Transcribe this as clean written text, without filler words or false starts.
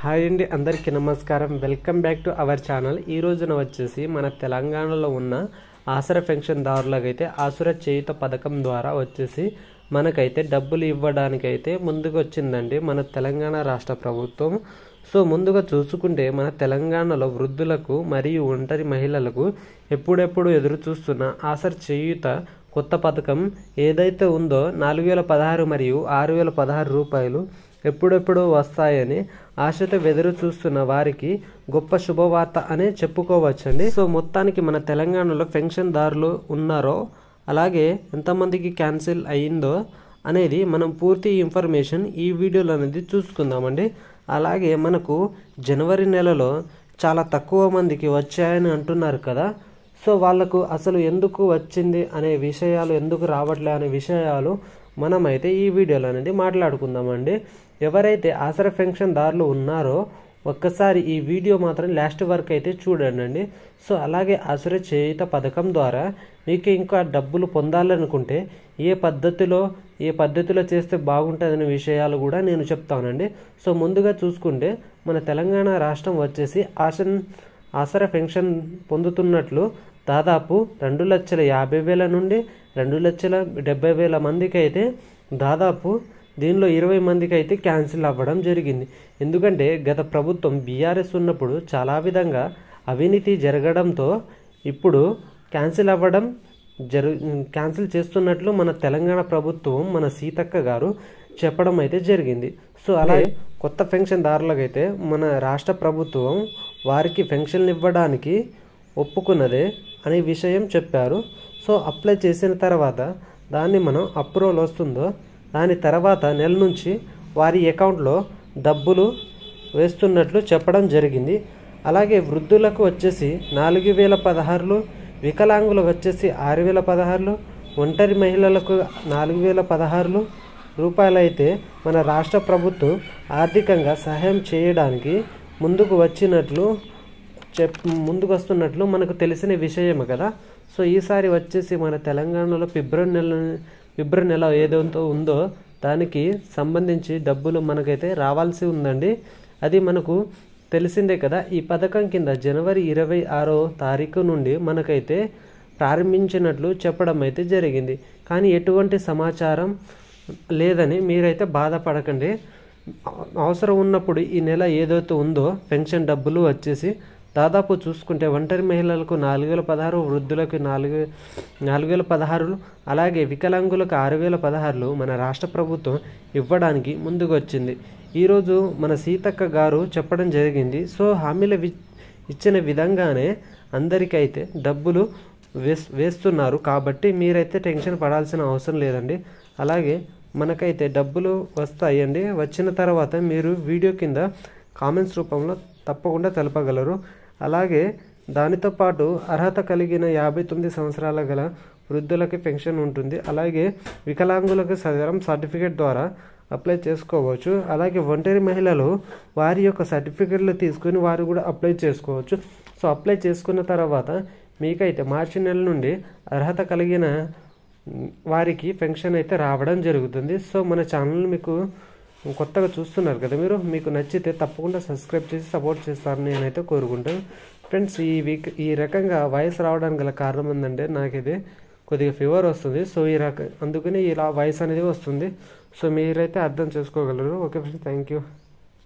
Hi అండి, అందరికీ నమస్కారం. Welcome back to our channel. ఈ రోజున వచ్చేసి మన తెలంగాణలో ఉన్న ఆసరా పెన్షన్దారులకైతే ఆసరా చేయూత పథకం ద్వారా వచ్చేసి మనకైతే డబ్బులు ఇవ్వడానికైతే ముందుకు వచ్చిందండి మన తెలంగాణ రాష్ట్ర ప్రభుత్వం. సో ముందుగా చూసుకుంటే మన తెలంగాణలో వృద్ధులకు మరియు ఒంటరి మహిళలకు ఎప్పుడెప్పుడు ఎదురు చూస్తున్న ఆసరా చేయూత కొత్త పథకం ఏదైతే ఉందో 4016 మరియు 6016 రూపాయలు ఎప్పుడెప్పుడు వస్తాయని ఆశతో ఎదురు చూస్తున్న వారికి గొప్ప శుభవార్త అనే చెప్పుకోవచ్చండి. సో మొత్తానికి మన తెలంగాణలో పెన్షన్దారులు ఉన్నారో అలాగే ఎంతమందికి క్యాన్సిల్ అయ్యిందో అనేది మనం పూర్తి ఇన్ఫర్మేషన్ ఈ వీడియోలో అనేది చూసుకుందామండి. అలాగే మనకు జనవరి నెలలో చాలా తక్కువ మందికి వచ్చాయని అంటున్నారు కదా. సో వాళ్ళకు అసలు ఎందుకు వచ్చింది అనే విషయాలు, ఎందుకు రావట్లే అనే విషయాలు మనమైతే ఈ వీడియోలో అనేది మాట్లాడుకుందామండి. ఎవరైతే ఆసరా పెన్షన్దారులు ఉన్నారో ఒక్కసారి ఈ వీడియో మాత్రం లాస్ట్ వరకు అయితే చూడండి. సో అలాగే ఆసరా చేయూత పథకం ద్వారా మీకు ఇంకా డబ్బులు పొందాలనుకుంటే ఏ పద్ధతిలో చేస్తే బాగుంటుందనే విషయాలు కూడా నేను చెప్తానండి. సో ముందుగా చూసుకుంటే మన తెలంగాణ రాష్ట్రం వచ్చేసి ఆసరా పెన్షన్ పొందుతున్నట్లు దాదాపు 2,50,000 నుండి 2,70,000 మందికి అయితే దాదాపు దీనిలో 20 మందికి అయితే క్యాన్సిల్ అవ్వడం జరిగింది. ఎందుకంటే గత ప్రభుత్వం బీఆర్ఎస్ ఉన్నప్పుడు చాలా విధంగా అవినీతి జరగడంతో ఇప్పుడు క్యాన్సిల్ చేస్తున్నట్లు మన తెలంగాణ ప్రభుత్వం, మన సీతక్క గారు చెప్పడం అయితే జరిగింది. సో అలాగే కొత్త పెన్షన్దారులకైతే మన రాష్ట్ర ప్రభుత్వం వారికి పెన్షన్లు ఇవ్వడానికి ఒప్పుకున్నదే అనే విషయం చెప్పారు. సో అప్లై చేసిన తర్వాత దాన్ని మనం అప్రూవల్ వస్తుందో దాని తర్వాత నెల నుంచి వారి అకౌంట్లో డబ్బులు వేస్తున్నట్లు చెప్పడం జరిగింది. అలాగే వృద్ధులకు వచ్చేసి 4,016, వికలాంగులకు వచ్చేసి 6,016, ఒంటరి మహిళలకు 4,016 రూపాయలు అయితే మన రాష్ట్ర ప్రభుత్వం ఆర్థికంగా సహాయం చేయడానికి ముందుకు వస్తున్నట్లు మనకు తెలిసిన విషయమే కదా. సో ఈసారి వచ్చేసి మన తెలంగాణలో ఫిబ్రవరి నెల ఏదైతే ఉందో దానికి సంబంధించి డబ్బులు మనకైతే రావాల్సి ఉందండి. అది మనకు తెలిసిందే కదా. ఈ పథకం కింద జనవరి 26వ తారీఖు నుండి మనకైతే ప్రారంభించినట్లు చెప్పడం అయితే జరిగింది. కానీ ఎటువంటి సమాచారం లేదని మీరైతే బాధపడకండి. అవసరం ఉన్నప్పుడు ఈ నెల ఏదైతే ఉందో పెన్షన్ డబ్బులు వచ్చేసి దాదాపు చూసుకుంటే ఒంటరి మహిళలకు 4,016, వృద్ధులకు 4,016, అలాగే వికలాంగులకు 6,016 మన రాష్ట్ర ప్రభుత్వం ఇవ్వడానికి ముందుకు వచ్చింది. ఈరోజు మన సీతక్క గారు చెప్పడం జరిగింది. సో హామీలు ఇచ్చిన విధంగానే అందరికైతే డబ్బులు వేస్తున్నారు కాబట్టి మీరైతే టెన్షన్ పడాల్సిన అవసరం లేదండి. అలాగే మనకైతే డబ్బులు వస్తాయండి. వచ్చిన తర్వాత మీరు వీడియో కింద కామెంట్స్ రూపంలో తప్పకుండా తెలపగలరు. అలాగే దానితో పాటు అర్హత కలిగిన 59 సంవత్సరాల గల వృద్ధులకి పెన్షన్ ఉంటుంది. అలాగే వికలాంగులకు సదరం సర్టిఫికేట్ ద్వారా అప్లై చేసుకోవచ్చు. అలాగే ఒంటరి మహిళలు వారి యొక్క సర్టిఫికేట్లు తీసుకుని వారు కూడా అప్లై చేసుకోవచ్చు. సో అప్లై చేసుకున్న తర్వాత మీకైతే మార్చి నెల నుండి అర్హత కలిగిన వారికి పెన్షన్ అయితే రావడం జరుగుతుంది. సో మన ఛానల్ మీకు కొత్తగా చూస్తున్నారు కదా మీరు, మీకు నచ్చితే తప్పకుండా సబ్స్క్రైబ్ చేసి సపోర్ట్ చేస్తారని నేనైతే కోరుకుంటాను. ఫ్రెండ్స్, ఈ రకంగా వాయిస్ రావడానికి గల కారణం ఏంటంటే నాకైతే కొద్దిగా ఫీవర్ వస్తుంది. సో అందుకని ఇలా వాయిస్ అనేది వస్తుంది. సో మీరైతే అర్థం చేసుకోగలరు. Okay friends, thank you.